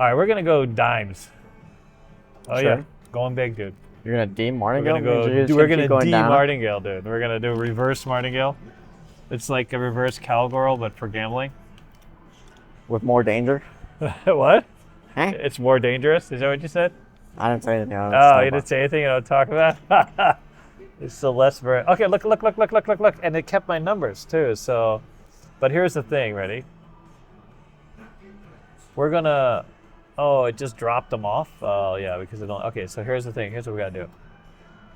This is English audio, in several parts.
All right, we're gonna go dimes. Oh Sure. yeah, going big, dude. You're gonna D We're Martingale? gonna go. You're just We're keep gonna going D down? Martingale, dude. We're gonna do reverse Martingale. It's like a reverse cowgirl, but for gambling. With more danger? What? Eh? It's more dangerous. Is that what you said? I didn't say anything. Oh, you didn't say anything. You don't talk about. It's the less very. Okay, look, and it kept my numbers too. So, but here's the thing. Ready? We're gonna. Oh, it just dropped them off. Oh yeah, because it don't. Okay, so here's the thing. Here's what we gotta do.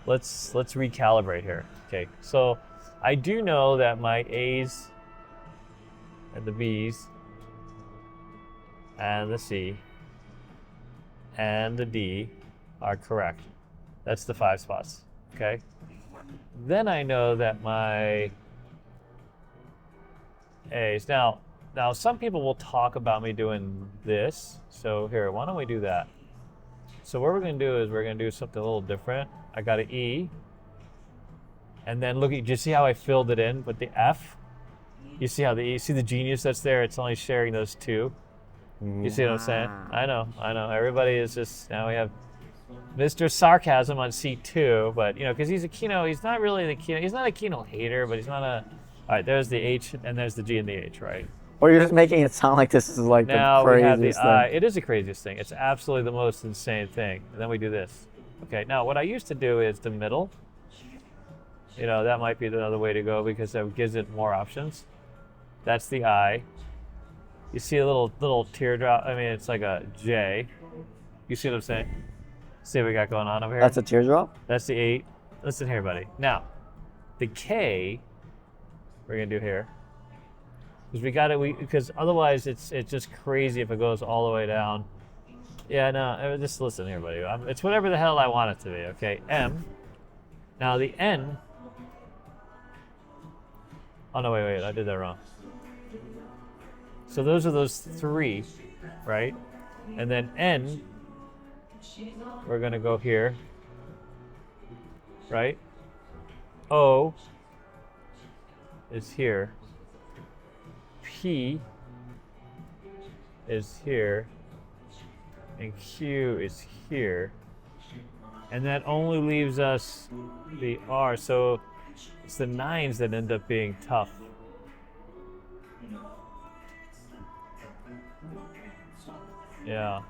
Let's recalibrate here. Okay, so I do know that my A's and the B's and the C and the D are correct. That's the 5 spots. Okay. Then I know that my A's. Now some people will talk about me doing this. So here, why don't we do that? So what we're gonna do is we're gonna do something a little different. I got an E. And then look, did you see how I filled it in with the F? You see how you see the genius that's there? It's only sharing those two. You see what I'm saying? I know. Everybody is just, now we have Mr. Sarcasm on C2, but because he's a Keno, he's not really the Keno. He's not a Keno hater, but he's not a. All right, there's the H and there's the G and the H, right? Or you're just making it sound like this is like now the we have craziest the I. thing. It is the craziest thing. It's absolutely the most insane thing. And then we do this. Okay, now what I used to do is the middle. That might be another way to go because that gives it more options. That's the I. You see a little teardrop. I mean, it's like a J. You see what I'm saying? See what we got going on over here? That's a teardrop? That's the 8. Listen here, buddy. Now, the K, we're going to do here. Because otherwise it's just crazy if it goes all the way down. Yeah, no, just listen here, buddy. It's whatever the hell I want it to be, okay? M. Now, the N. Oh, no, wait, I did that wrong. So those are those 3, right? And then N, we're gonna go here, right? O is here. P is here. And Q is here. And that only leaves us the R. So it's the 9s that end up being tough. Yeah,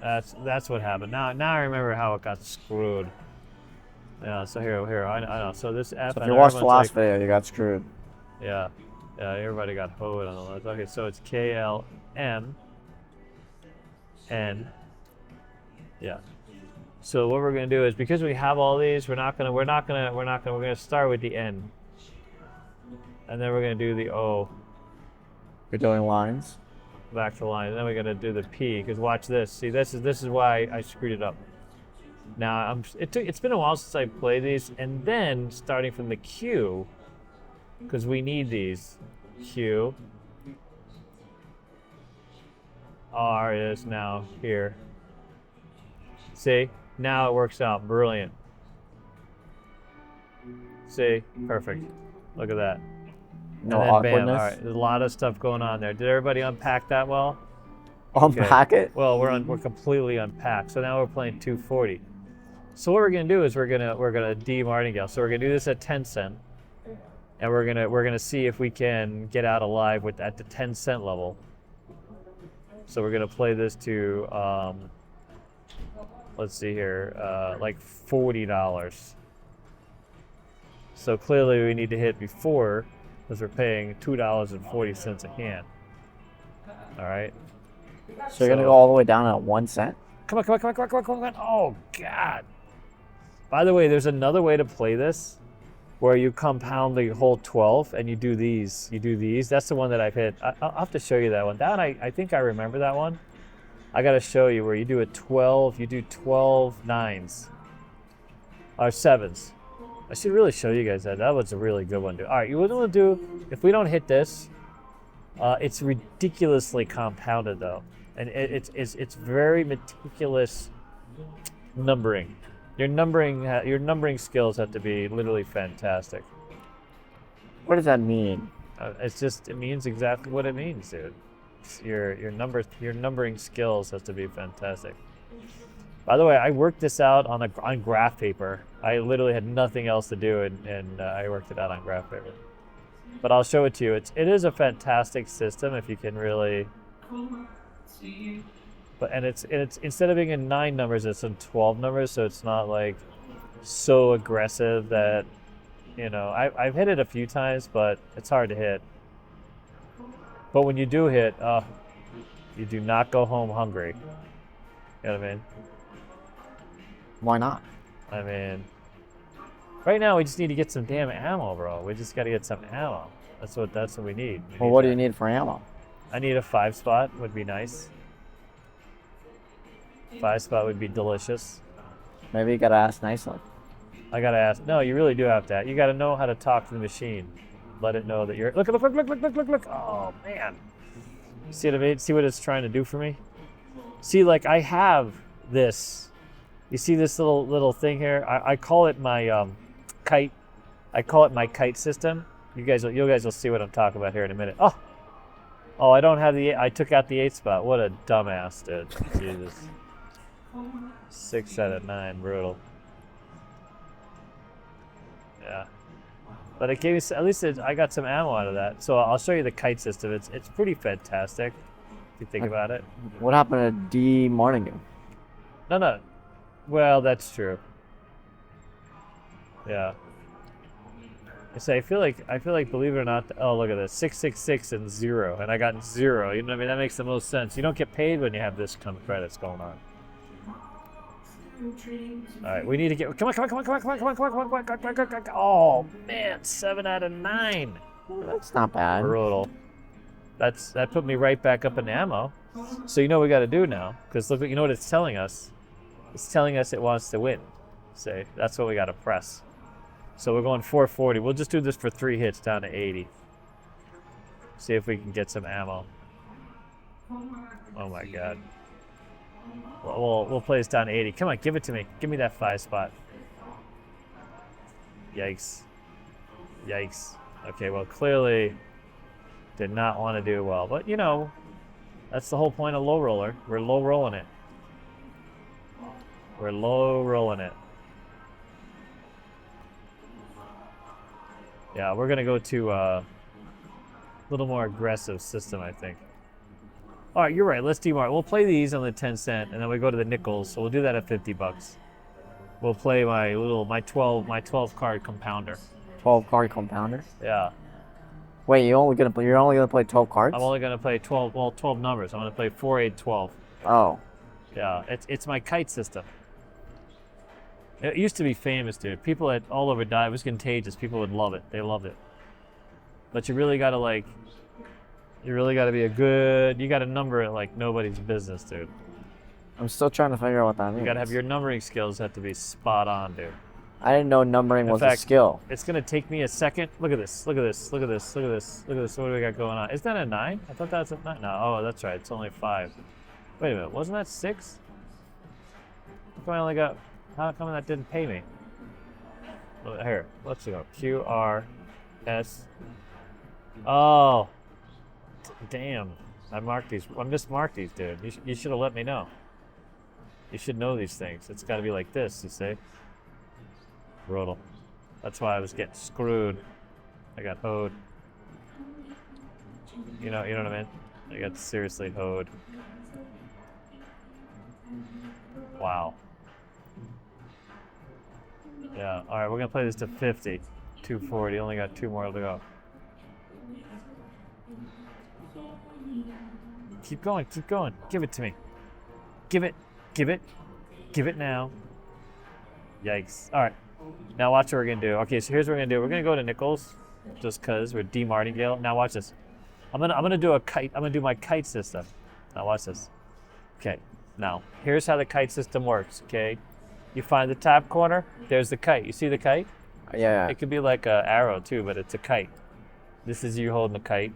that's what happened. Now I remember how it got screwed. Yeah, so here I know. So this F. So if you watched the last video, you got screwed. Yeah, everybody got hoed on the list. Okay, so it's K L M N. Yeah. So what we're gonna do is, because we have all these, we're gonna start with the N, and then we're gonna do the O. You're doing lines. Back to line, and then we're gonna do the P. Because watch this. See, this is why I screwed it up. Now it's been a while since I played these, and then starting from the Q, because we need these. Q. R is now here. See, now it works out. Brilliant. See, perfect. Look at that. No and then awkwardness. bam. All right, there's a lot of stuff going on there. Did everybody unpack that well? Unpack it? Well, we're completely unpacked. So now we're playing 240. So what we're gonna do is we're gonna D Martingale. So we're gonna do this at 10 cent, and we're gonna see if we can get out alive at the 10 cent level. So we're gonna play this to let's see here, like $40. So clearly we need to hit before, because we're paying $2.40 a hand. All right. So you're gonna go all the way down at 1 cent? Come on. Oh, God. By the way, there's another way to play this where you compound the whole 12 and you do these. That's the one that I've hit. I'll have to show you that one. I think I remember that one. I got to show you where you do a 12, you do 12 9s. Or 7s. I should really show you guys that. That was a really good one, dude. All right, what we'll do, if we don't hit this, it's ridiculously compounded, though. And it's very meticulous numbering. Your numbering skills have to be literally fantastic. What does that mean? It means exactly what it means, dude. your numbering skills has to be fantastic. By the way, I worked this out on graph paper. I literally had nothing else to do, and I worked it out on graph paper. But I'll show it to you. It is a fantastic system if you can really. But it's instead of being in 9 numbers, it's in 12 numbers, so it's not like so aggressive that, you know, I've hit it a few times, but it's hard to hit. But when you do hit, you do not go home hungry. You know what I mean? Why not? I mean, right now we just need to get some damn ammo, bro. We just got to get some ammo. That's what we need. Well, what do you need for ammo? I need a 5 spot. Would be nice. 5 spot would be delicious. Maybe you gotta ask nicely. I gotta ask. No, you really do have to. You gotta know how to talk to the machine. Let it know that you're. Look! Oh man! See what I mean? See what it's trying to do for me? See, like I have this. You see this little thing here? I call it my kite. I call it my kite system. You guys will see what I'm talking about here in a minute. Oh! I don't have the. I took out the 8 spot. What a dumbass, dude. Jesus. 6 out of 9, brutal. Yeah, but it gave me at least I got some ammo out of that. So I'll show you the kite system. It's pretty fantastic if you think about it. What happened to D Martingale? No. Well, that's true. Yeah. I feel like believe it or not. Oh, look at this 666 and 0, and I got 0. You know what I mean? That makes the most sense. You don't get paid when you have this kind of credits going on. All right, we need to get. Come on. Oh man, 7 out of 9. That's not bad. Brutal. That put me right back up in ammo. So you know what we got to do now? Because look, you know what it's telling us. It's telling us it wants to win. Say that's what we got to press. So we're going 440. We'll just do this for 3 hits down to 80. See if we can get some ammo. Oh my god. We'll play this down to 80. Come on, give it to me. Give me that 5 spot. Yikes. Okay, well, clearly did not want to do well. But, you know, that's the whole point of low roller. We're low rolling it. Yeah, we're going to go to a little more aggressive system, I think. All right, you're right. Let's demark. We'll play these on the 10 cent, and then we go to the nickels. So we'll do that at $50. We'll play my 12 card compounder. 12 card compounder? Yeah. Wait, you're only gonna play 12 cards? I'm only gonna play 12 numbers. I'm gonna play 4, 8, 12. Oh. Yeah, it's my kite system. It used to be famous, dude. People all over died. It was contagious. People would love it. They loved it. But you really gotta be you gotta number it like nobody's business, dude. I'm still trying to figure out what that means. You gotta have your numbering skills have to be spot on, dude. I didn't know numbering was a skill. It's gonna take me a second. Look at this. What do we got going on? Is that a 9? I thought that was a 9. No, oh, that's right. It's only 5. Wait a minute. Wasn't that 6? How come that didn't pay me? Here, let's go. Q, R, S. Oh. Damn. I mismarked these, dude. You should have let me know. You should know these things. It's got to be like this, you see? Brutal. That's why I was getting screwed. I got hoed. You know what I mean? I got seriously hoed. Wow. Yeah, all right, we're going to play this to 50. 240, only got 2 more to go. Keep going. Give it to me. Give it now. Yikes. All right. Now watch what we're going to do. Okay, so here's what we're going to do. We're going to go to nickels just because we're D Martingale. Now watch this. I'm going to do a kite. I'm going to do my kite system. Now watch this. Okay. Now, here's how the kite system works, okay? You find the top corner, there's the kite. You see the kite? Yeah. It could be like an arrow too, but it's a kite. This is you holding the kite.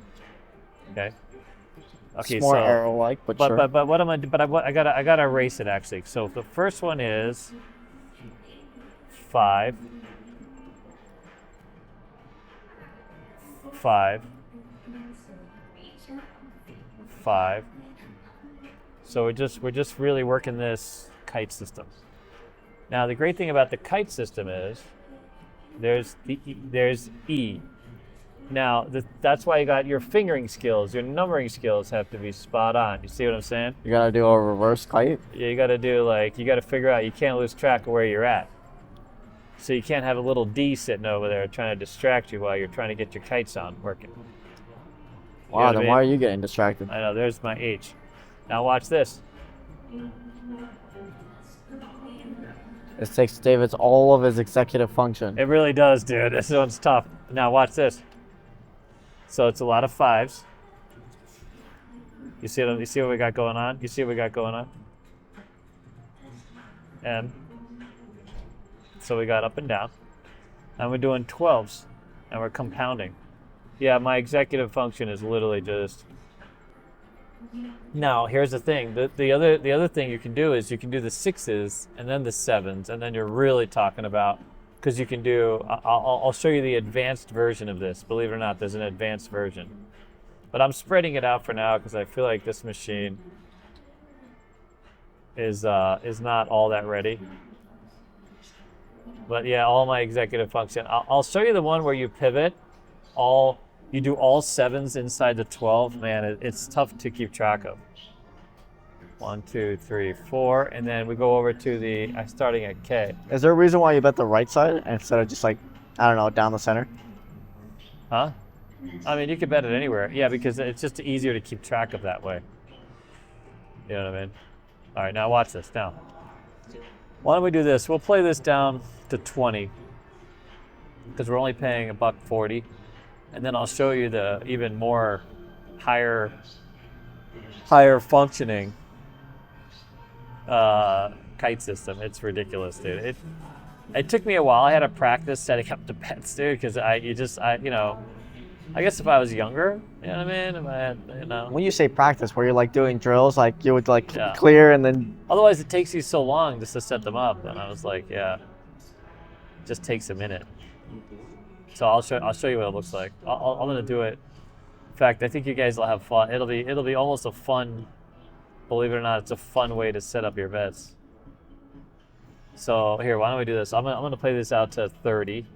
Okay. Okay, it's more arrow-like, but sure. But what am I? But I gotta erase it actually. So the first one is 5. 5. 5. So we're just really working this kite system. Now the great thing about the kite system is there's E. Now that's why you got your fingering skills, your numbering skills have to be spot on. You see what I'm saying? You gotta do a reverse kite. Yeah, you got to figure out. You can't lose track of where you're at. So you can't have a little D sitting over there trying to distract you while you're trying to get your kites on working. Wow, then why are you getting distracted? I know, there's my H. Now watch this. This takes David's all of his executive function. It really does, dude. This one's tough. Now watch this. So it's a lot of 5s. You see what we got going on? You see what we got going on? And so we got up and down. And we're doing 12s. And we're compounding. Yeah, my executive function is literally just... Now, here's the thing. The other thing you can do is you can do the 6s and then the 7s, and then you're really talking about... Because you can do... I'll show you the advanced version of this. Believe it or not, there's an advanced version. But I'm spreading it out for now because I feel like this machine is not all that ready. But yeah, all my executive function. I'll show you the one where you pivot. You do all 7s inside the 12. Man, it's tough to keep track of. 1, 2, 3, 4, and then we go over to the starting at K. Is there a reason why you bet the right side instead of just like, I don't know, down the center? Huh? I mean, you could bet it anywhere. Yeah, because it's just easier to keep track of that way. You know what I mean? All right, now watch this. Now, why don't we do this? We'll play this down to 20 because we're only paying $1.40, and then I'll show you the even more higher functioning kite system. It's ridiculous, dude. It took me a while. I had to practice setting up the bets, dude, because I guess if I was younger, you know what I mean? If I had, When you say practice, where you're like doing drills, like you would like clear and then... Otherwise, it takes you so long just to set them up. And I was like, yeah, it just takes a minute. So I'll show you what it looks like. I'm gonna do it. In fact, I think you guys will have fun. It'll be almost a fun, believe it or not, it's a fun way to set up your bets. So here, why don't we do this? I'm gonna play this out to 30,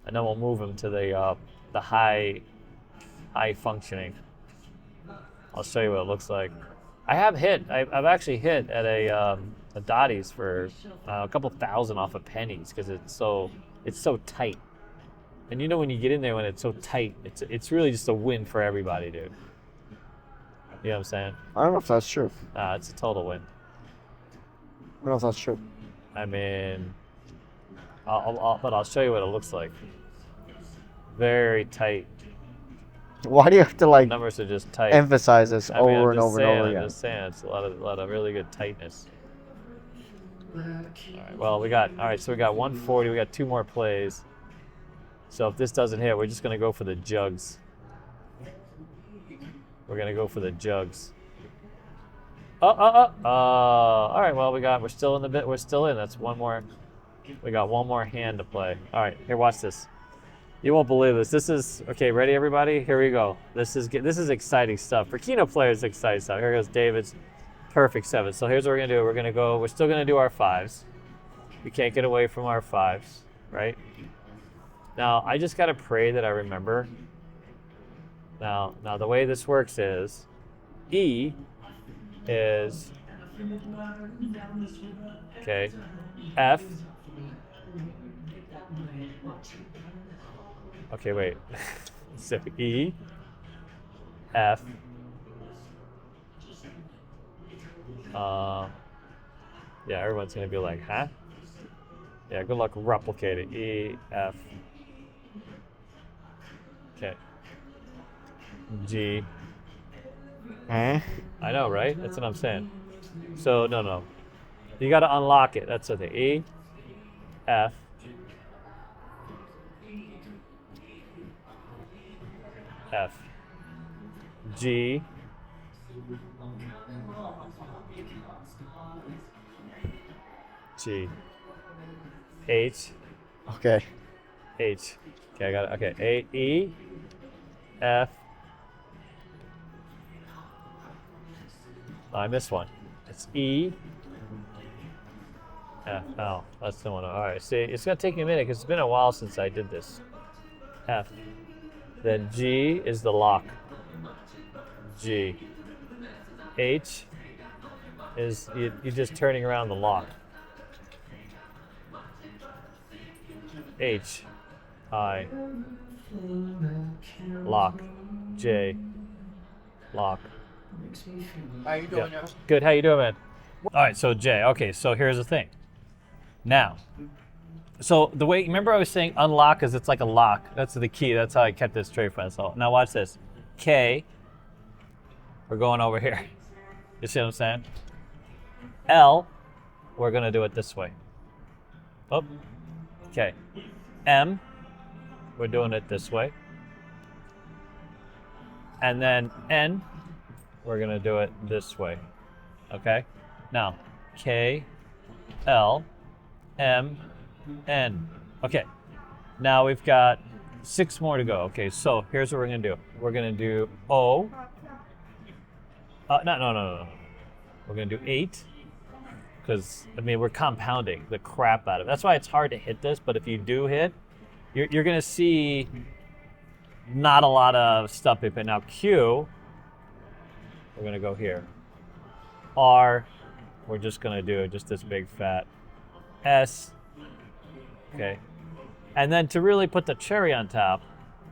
and then we'll move them to the high functioning. I'll show you what it looks like. I've actually hit at a Dottie's for a couple thousand off of pennies because it's so tight. And you know when you get in there when it's so tight, it's really just a win for everybody, dude. You know what I'm saying? I don't know if that's true. It's a total win. I don't know if that's true. I mean, but I'll show you what it looks like. Very tight. Why do you have to like numbers are just tight? Emphasize this over and over and over again. I'm just saying, it's a lot of really good tightness. All right. Well, we got 140. We got 2 more plays. So if this doesn't hit, we're just gonna go for the jugs. We're gonna go for the jugs. All right. Well, we're still in the bit. We're still in. That's one more. We got one more hand to play. All right. Here, watch this. You won't believe this. This is okay. Ready, everybody? Here we go. This is exciting stuff for Keno players. Exciting stuff. Here goes David's perfect 7. So here's what we're gonna do. We're still gonna do our 5s. We can't get away from our 5s, right? Now I just gotta pray that I remember. Now the way this works is, E is okay. F. Okay, wait. So E, F. Yeah, everyone's gonna be like, huh? Yeah, good luck replicating. E, F. Okay. G. Eh? I know, right? That's what I'm saying. So no. You gotta unlock it. That's the thing. E, F. F, G, G, H, Okay. H. Okay, I got it. Okay, A, E, F, I missed one. It's E. F. Oh, that's the one. All right. See, it's gonna take me a minute because it's been a while since I did this. F. Then G is the lock. G. H is you're just turning around the lock. H. I. Lock. J. Lock. How you doing, yo? Good. How you doing, man? All right. So J. Okay. So here's the thing. Now, so the way, remember I was saying unlock is it's like a lock. That's the key. That's how I kept this straight for myself. Now watch this. K. We're going over here. You see what I'm saying? L. We're gonna do it this way. Oh. Okay. M. We're doing it this way. And then N. We're gonna do it this way. Okay? Now, K, L, M, N. Okay. Now we've got 6 more to go. Okay, so here's what we're gonna do. We're gonna do O. No. We're gonna do 8. Because, I mean, we're compounding the crap out of it. That's why it's hard to hit this, but if you do hit, you're gonna see not a lot of stuff. But now Q, we're gonna go here. R, we're just gonna do just this big fat. S, okay. And then to really put the cherry on top,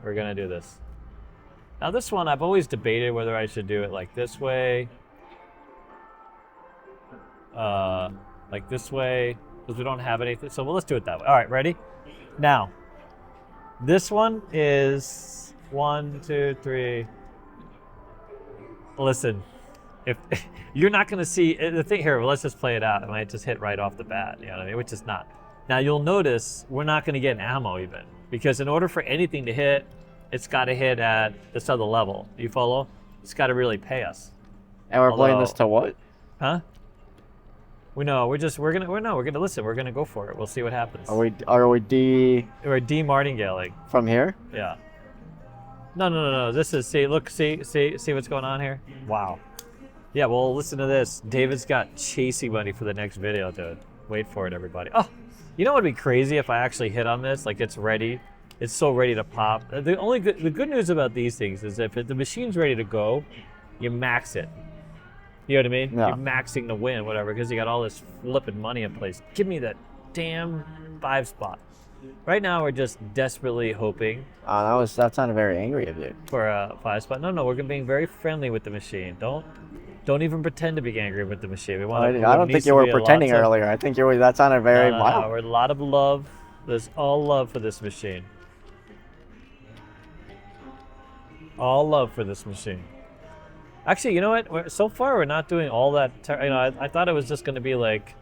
we're gonna do this. Now this one, I've always debated whether I should do it like this way, like this way, because we don't have anything. So let's do it that way. All right, ready? Now, this one is 1, 2, 3. Listen, if you're not going to see the thing here, let's just play it out. It might just hit right off the bat, you know what I mean? Which is not. Now you'll notice we're not going to get ammo even, because in order for anything to hit, it's got to hit at this other level. You follow? It's got to really pay us. And we're playing this to what? Huh? We're gonna listen. We're gonna go for it. We'll see what happens. We're D martingale from here? Yeah. No. This is see what's going on here. Wow. Yeah. Well, listen to this. David's got chasing money for the next video, dude. Wait for it, everybody. Oh, you know what would be crazy if I actually hit on this? Like it's ready. It's so ready to pop. The good news about these things is if the machine's ready to go, you max it. You know what I mean? Yeah. You're maxing to win, whatever, because you got all this flipping money in place. Give me that damn 5 spot. Right now, we're just desperately hoping. That sounded very angry of you. For a 5 spot. No, we're being very friendly with the machine. Don't even pretend to be angry with the machine. I don't think you were pretending earlier. I think that sounded very wild. No, we're a lot of love. There's all love for this machine. All love for this machine. Actually, you know what? So far, we're not doing all that. I thought it was just going to be like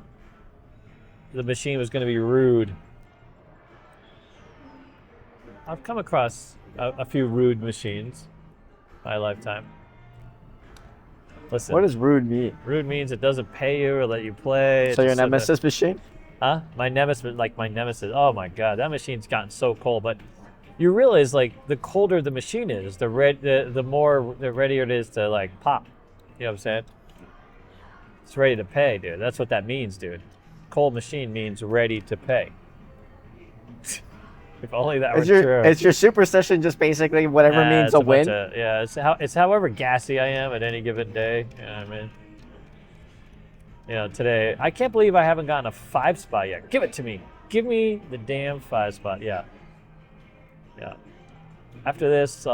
the machine was going to be rude. I've come across a few rude machines in my lifetime. Listen. What does rude mean? Rude means it doesn't pay you or let you play. So your nemesis machine? Huh? My nemesis. Oh my God, that machine's gotten so cold. But you realize, like, the colder the machine is, the readier it is to like pop. You know what I'm saying? It's ready to pay, dude. That's what that means, dude. Cold machine means ready to pay. If only that were true. Is your superstition just basically whatever means a win? It's however gassy I am at any given day. You know what I mean? You know, today, I can't believe I haven't gotten a 5 spot yet. Give it to me. Give me the damn 5 spot. Yeah. After this,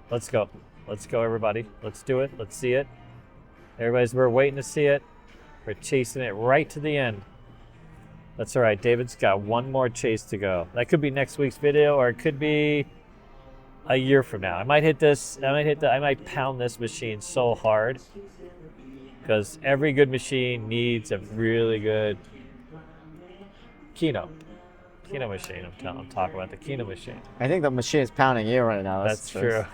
let's go. Let's go, everybody. Let's do it. Let's see it. We're waiting to see it. We're chasing it right to the end. That's all right. David's got one more chase to go. That could be next week's video, or it could be a year from now. I might hit this. I might pound this machine so hard, because every good machine needs a really good Keno machine. I'm talking about the Keno machine. I think the machine is pounding you right now. That's true.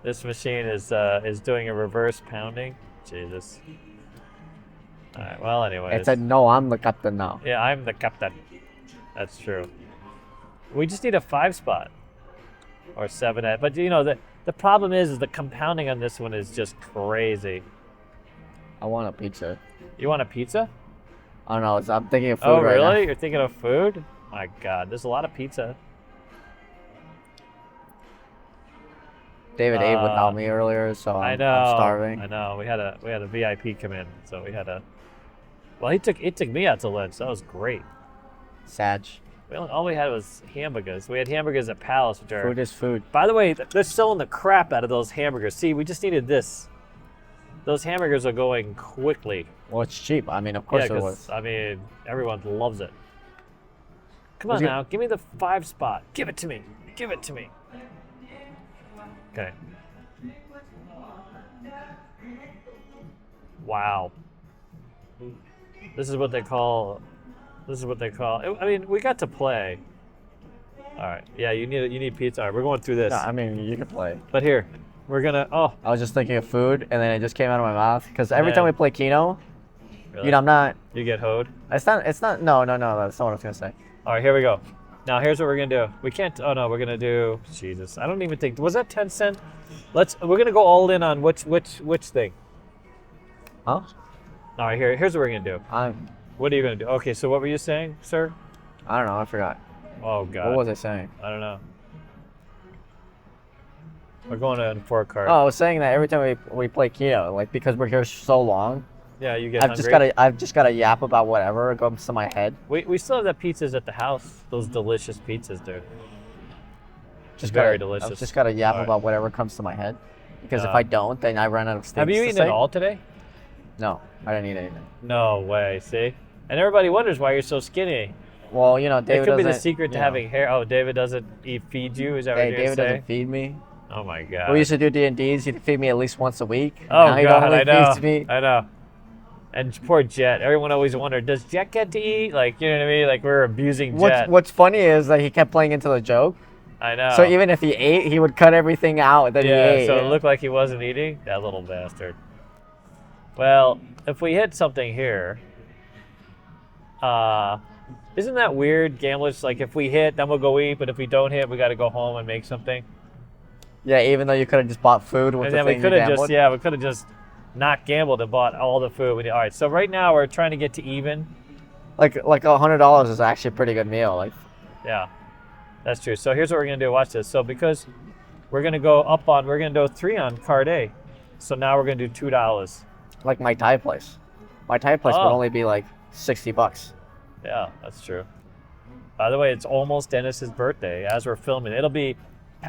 This machine is doing a reverse pounding. Jesus. All right. Well, anyway. It said, "No, I'm the captain now." Yeah, I'm the captain. That's true. We just need a 5 spot or 7. But you know, The problem is the compounding on this one is just crazy. I want a pizza. You want a pizza? I don't know. I'm thinking of food Oh, right now. really? You're thinking of food? My God, there's a lot of pizza. David ate without me earlier, so I I'm know. starving. I know. We had a VIP come in, so we had a. Well, he took me out to lunch. That was great. Sag. All we had was hamburgers. We had hamburgers at Palace, which are. Food is food. By the way, they're selling the crap out of those hamburgers. See, we just needed this. Those hamburgers are going quickly. Well, it's cheap. I mean, of course Yeah, it was. I mean, everyone loves it. Come on now, give me the 5 spot. Give it to me. Give it to me. Okay. Wow. This is what they call. I mean, we got to play. All right. Yeah, you need pizza. All right, we're going through this. No, I mean, you can play. But here, we're gonna. Oh, I was just thinking of food, and then it just came out of my mouth. Because every time we play Keno, really? you know, I'm not. You get hoed. It's not. No. That's not what I was gonna say. All right, here we go. Now here's what we're gonna do. We can't. Oh no, we're gonna do. Jesus, I don't even think. Was that 10 cent? We're gonna go all in on which thing. Huh? All right, here's what we're gonna do. I'm. What are you gonna do? Okay, so what were you saying, sir? I don't know. I forgot. Oh God. What was I saying? I don't know. We're going to import card. Oh, I was saying that every time we play Keno, like because we're here so long, Yeah, you get I've hungry. just gotta yap about whatever comes to my head. We still have the pizzas at the house. Those delicious pizzas, dude. Just Very gotta, delicious. I've just gotta yap All right. about whatever comes to my head. Because if Yeah. I don't, then I run out of things Have you to eaten say. it all today? No, I didn't eat anything. No way. See, and everybody wonders why you're so skinny. Well, you know, David it could be the doesn't- secret to you know, having hair. Oh, David doesn't feed you? Is that what Hey, you're David saying? doesn't feed me. Oh my God. We used to do D&Ds. He'd feed me at least once a week. Oh Now he God, only I know. feeds me. I know. And poor Jet. Everyone always wondered, does Jet get to eat? Like, you know what I mean? Like we're abusing Jet. What's funny is that he kept playing into the joke. I know. So even if he ate, he would cut everything out that he ate. so it looked like he wasn't eating. That little bastard. Well, if we hit something here, isn't that weird, gamblers? Like if we hit, then we'll go eat, but if we don't hit, we got to go home and make something. Yeah, even though you could have just bought food with And the then we thing could you have gambled. we could have just not gambled and bought all the food. All right, so right now we're trying to get to even. Like $100 is actually a pretty good meal. Like, Yeah, that's true. So here's what we're gonna do. Watch this. So because we're gonna do 3 on card A. So now we're gonna do $2. like my Thai place. My Thai place would Oh. only be like $60. Yeah, that's true. By the way, it's almost Dennis's birthday as we're filming. It'll be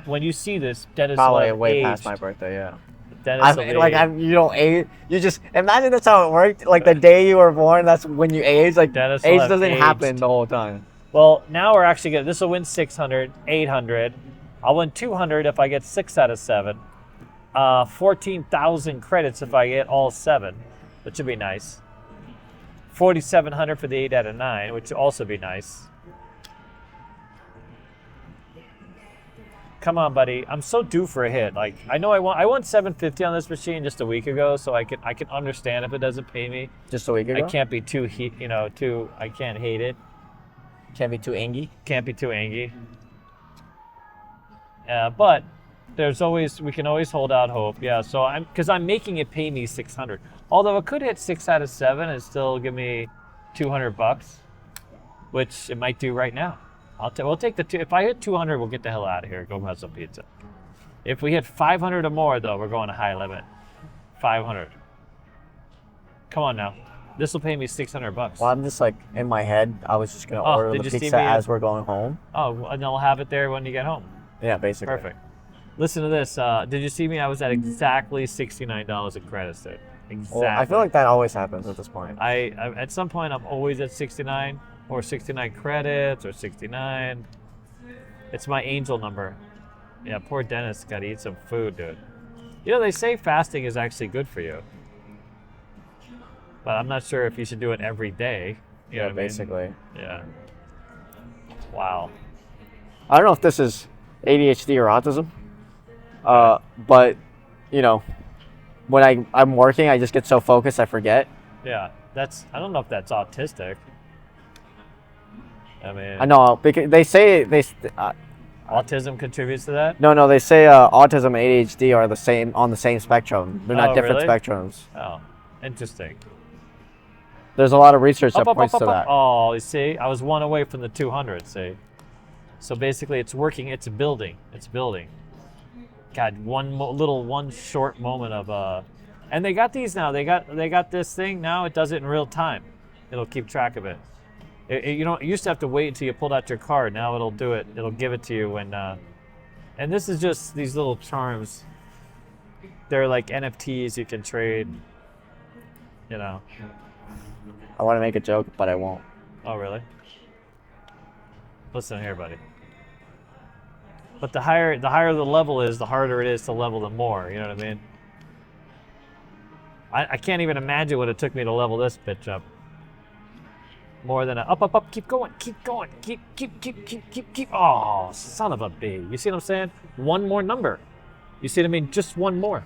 when you see this, Dennis will Probably have way aged. past my birthday. Yeah. Dennis will be You don't age. You just imagine that's how it worked. Like the day you were born, that's when you age. Like Dennis will age have doesn't happen aged. the whole time. Well, now we're actually gonna. This will win 600, 800. I'll win 200 if I get 6 out of 7. 14,000 credits if I get all 7, which would be nice. 4,700 for the 8 out of 9, which would also be nice. Come on, buddy. I'm so due for a hit. Like I know I won 750 on this machine just a week ago, so I can understand if it doesn't pay me. Just a week ago. I can't be too I can't hate it. Can't be too angy. Can't be too angry. But we can always hold out hope. Yeah, so because I'm making it pay me 600. Although it could hit 6 out of 7 and still give me $200, which it might do right now. We'll take the 2. If I hit 200, we'll get the hell out of here. Go have some pizza. If we hit 500 or more, though, we're going to high limit. 500. Come on now. This will pay me $600. Well, I'm just like in my head. I was just gonna Oh, order did the you see pizza me? as we're going home. Oh, and they'll have it there when you get home. Yeah, basically. Perfect. Listen to this. Did you see me? I was at exactly $69 in credits, dude. Exactly. Well, I feel like that always happens at this point. I at some point I'm always at 69 or 69 credits or 69. It's my angel number. Yeah, poor Dennis got to eat some food, dude. You know, they say fasting is actually good for you. But I'm not sure if you should do it every day. You know Yeah, what I mean? basically. Yeah. Wow. I don't know if this is ADHD or autism, but you know, when I'm working, I just get so focused I forget. Yeah. I don't know if that's autistic. I mean, I know because they say I Autism contributes to that? No, they say autism and ADHD are the same on the same spectrum. They're not Oh, different really? spectrums. Oh, interesting. There's a lot of research that Up, points to up. that. Oh, you see? I was one away from the 200, see? So basically it's working, it's building. It's building. God, one short moment of and they got these now. They got this thing now. It does it in real time. It'll keep track of it. You know, you used to have to wait until you pulled out your card. Now it'll do it. It'll give it to you when. And this is just these little charms. They're like NFTs you can trade. You know. I want to make a joke, but I won't. Oh really? Listen here, buddy. But the higher the level is, the harder it is to level them more. You know what I mean? I can't even imagine what it took me to level this bitch up. More than a up, keep going, keep. Oh, son of a bee. You see what I'm saying? One more number. You see what I mean? Just one more.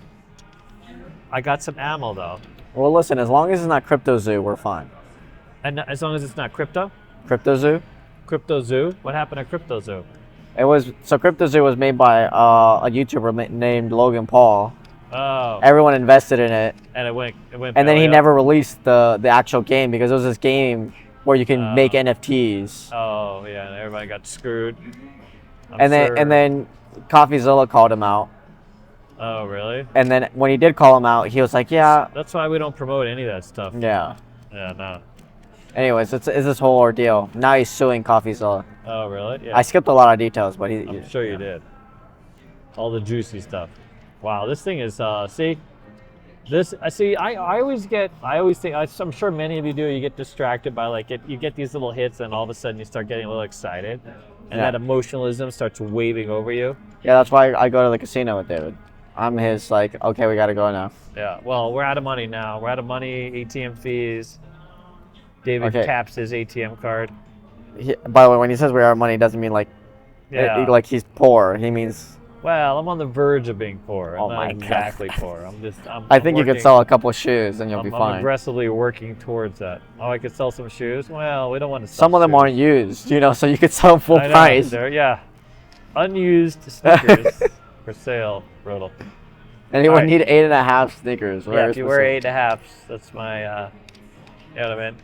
I got some ammo though. Well, listen, as long as it's not Crypto Zoo, we're fine. And as long as it's not crypto? Crypto Zoo? Crypto Zoo? What happened at Crypto Zoo? Crypto Zoo was made by a YouTuber named Logan Paul. Oh. Everyone invested in it. And it went And then he belly up? never released the actual game because it was this game where you can make NFTs. Oh yeah, and everybody got screwed. And then CoffeeZilla called him out. Oh really? And then when he did call him out, he was like, "Yeah." That's why we don't promote any of that stuff. Yeah. Yeah, no. Anyways, it's this whole ordeal. Now he's suing CoffeeZilla. Oh really? Yeah. I skipped a lot of details, but I'm sure you did. All the juicy stuff. Wow, this thing is see. This I see. I always think. I'm sure many of you do. You get distracted by you get these little hits, and all of a sudden you start getting a little excited, and that emotionalism starts waving over you. Yeah, that's why I go to the casino with David. I'm his okay, we gotta go now. Yeah. Well, we're out of money now. We're out of money. ATM fees. David caps his ATM card. By the way, when he says we're out of money, it doesn't mean like he's poor. He means. Well, I'm on the verge of being poor. Oh I'm my not exactly poor. I think you could sell a couple of shoes and you'll be fine. I'm aggressively working towards that. Oh, I could sell some shoes? Well, we don't want to sell Some of them shoes. aren't used, so you could sell them full I know, price. Yeah. Unused sneakers for sale, Rodel. Anyone need 8.5 sneakers? Yeah, if you wear 8.5s, that's my, you know what I mean?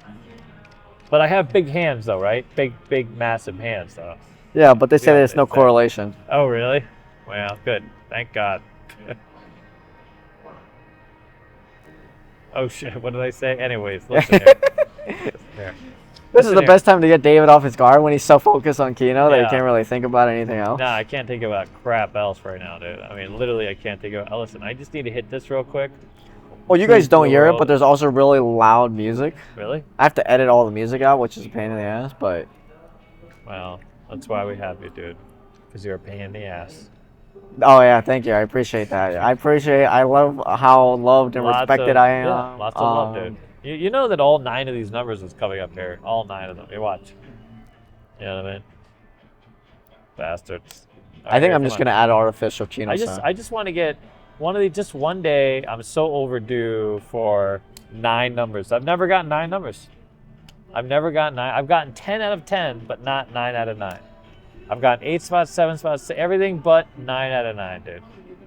But I have big hands though, right? Big, massive hands though. Yeah, but they say there's no correlation. Oh, really? Well, good. Thank God. Oh shit! What did I say? Anyways, listen here. Listen here. This is the best time to get David off his guard when he's so focused on Keno that he can't really think about anything else. Nah, I can't think about crap else right now, dude. I mean, literally, I can't think about. Listen, I just need to hit this real quick. Well, you guys don't hear it, but there's also really loud music. Really? I have to edit all the music out, which is a pain in the ass, but. Well, that's why we have you, dude. Because you're a pain in the ass. Oh yeah, thank you. I appreciate that. I love how loved and respected I am. Yeah, lots of love, dude. You know that all 9 of these numbers is coming up here. All 9 of them. You watch. You know what I mean? Bastards. I think I'm just gonna add artificial Keno. I just want to get one of these. Just one day. I'm so overdue for 9 numbers. I've never gotten 9 numbers. I've never gotten 9. I've gotten 10 out of 10, but not 9 out of 9. I've gotten 8 spots, 7 spots, everything but 9 out of 9, dude.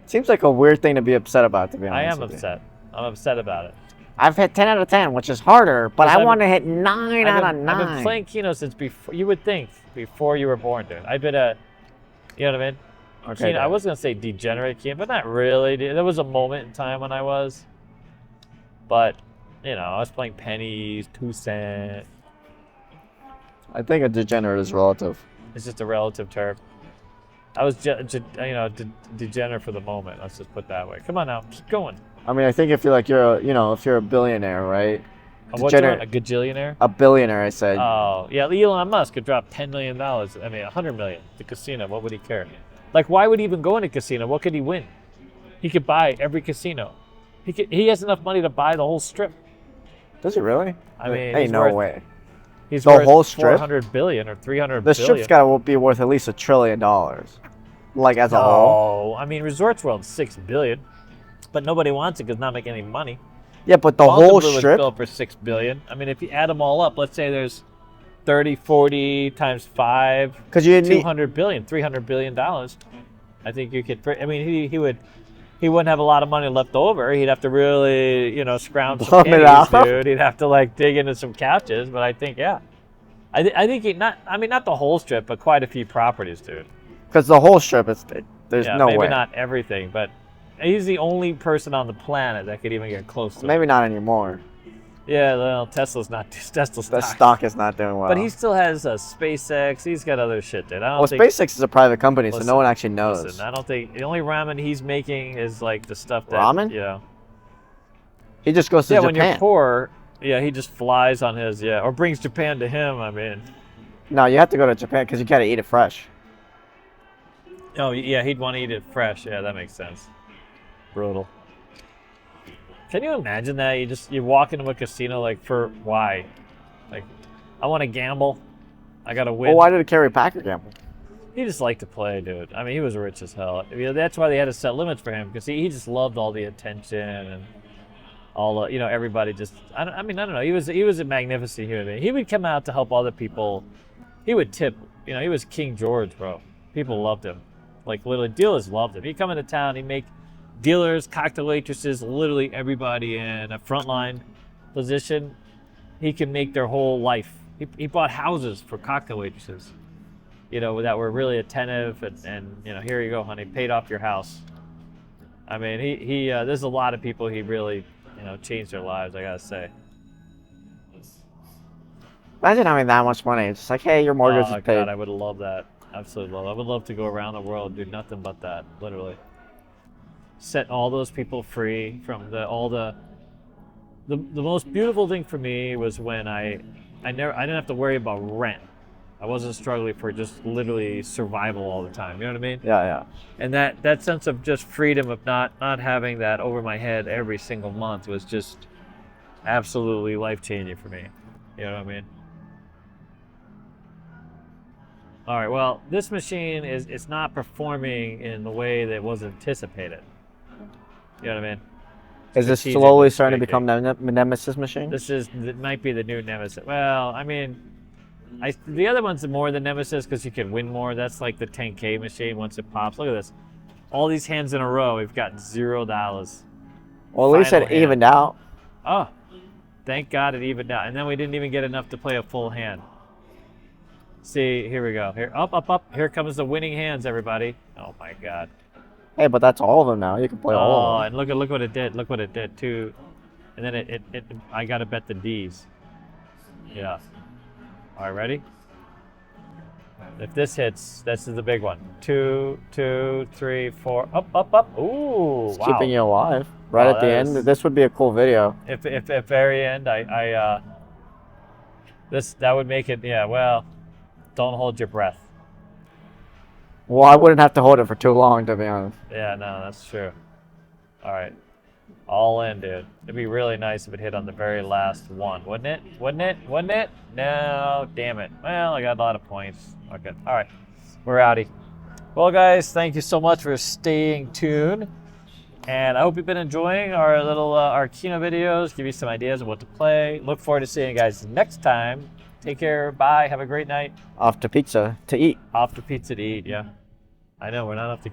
Seems like a weird thing to be upset about, to be honest. I am upset. I'm upset about it. I've hit 10 out of 10, which is harder, but I want to hit 9 out of 9. I've been playing Keno since before. You would think before you were born, dude. I've been you know what I mean? Okay. Keno, I was gonna say degenerate Keno, but not really. Dude. There was a moment in time when I was, but I was playing pennies, 2 cent. I think a degenerate is relative. It's just a relative term. I was, degenerate for the moment. Let's just put it that way. Come on now, keep going. I mean, I think if you're if you're a billionaire, right? A gajillionaire? A billionaire, I said. Oh, yeah, Elon Musk could drop $10 million. I mean, $100 million. The casino, what would he care? Like, why would he even go in a casino? What could he win? He could buy every casino. He has enough money to buy the whole strip. Does he really? I mean, hey, no way. He's the worth whole strip? $400 billion or $300 billion. The strip's got to be worth at least $1 trillion. Like, as a whole. Oh, I mean, Resorts World's $6 billion. But nobody wants it because not making any money. Yeah, but the whole strip was built for $6 billion. I mean, if you add them all up, let's say there's 30, 40 times 5, Because you need 200 billion, $300 billion. I think you could, I mean, he wouldn't have a lot of money left over. He'd have to really, scrounge some Plumb it pennies, out. dude. He'd have to like dig into some couches, but I think, yeah. I think not the whole strip, but quite a few properties, dude. Because the whole strip is there's Yeah, no maybe way. not everything, but he's the only person on the planet that could even get close to it. Maybe not anymore. Yeah, well, Tesla's The stock. stock is not doing well. But he still has SpaceX. He's got other shit, dude. I don't well, think, SpaceX is a private company, so Listen, no one actually knows. Listen, I don't think the only ramen he's making is like the stuff that Ramen? Yeah. He just goes to Yeah, Japan. when you're poor, yeah, he just flies on his or brings Japan to him. I mean, No, you have to go to Japan because you gotta eat it fresh. oh yeah, he'd want to eat it fresh. Yeah, that makes sense. Brutal. Can you imagine that you walk into a casino like for why? Like, I want to gamble. I gotta win. Well, why did Kerry Packer gamble? He just liked to play, dude. I mean, he was rich as hell. I mean, that's why they had to set limits for him because he just loved all the attention and all. Everybody just. I don't know. He was a magnificent human being. He would come out to help other people. He would tip. He was King George, bro. People loved him. Like literally, dealers loved him. He'd come into town. He'd make dealers, cocktail waitresses, literally everybody in a frontline position. He can make their whole life. He bought houses for cocktail waitresses. That were really attentive and here you go, honey, paid off your house. I mean, he there's a lot of people he really, changed their lives, I gotta say. Imagine having that much money. It's just like, hey, your mortgage Oh is paid. God, I would love that. Absolutely love. I would love to go around the world and do nothing but that, literally. Set all those people free from the most beautiful thing for me was when I didn't have to worry about rent. I wasn't struggling for just literally survival all the time. You know what I mean? Yeah. And that sense of just freedom of not having that over my head every single month was just absolutely life-changing for me. You know what I mean? All right, well, this machine it's not performing in the way that was anticipated. You know what I mean? Is this Strategically slowly starting to speaking. become the Nemesis machine? It might be the new Nemesis. Well, I mean, the other one's more the Nemesis because you can win more. That's like the 10K machine once it pops. Look at this. All these hands in a row, we've got $0. Well, at least Final it hand. evened out. Oh, thank God it evened out. And then we didn't even get enough to play a full hand. See, here we go. Here, up. Here comes the winning hands, everybody. Oh my God. Hey, but that's all of them now. You can play all of them. And look what it did. Look what it did too. And then it I gotta bet the D's. Yeah. All right, ready? If this hits, this is the big one. 2, 2, 3, 4. Up. Ooh, It's wow. keeping you alive. Right Wow, at the that end. is- This would be a cool video. If very end, that would make it. Yeah. Well, don't hold your breath. Well, I wouldn't have to hold it for too long, to be honest. Yeah, no, that's true. All right. All in, dude. It'd be really nice if it hit on the very last one, wouldn't it? Wouldn't it? No, damn it. Well, I got a lot of points. Okay. All right. We're outie. Well, guys, thank you so much for staying tuned. And I hope you've been enjoying our little our Keno videos, give you some ideas of what to play. Look forward to seeing you guys next time. Take care. Bye. Have a great night. Off to pizza to eat. Off to pizza to eat, yeah. I know, we're not off to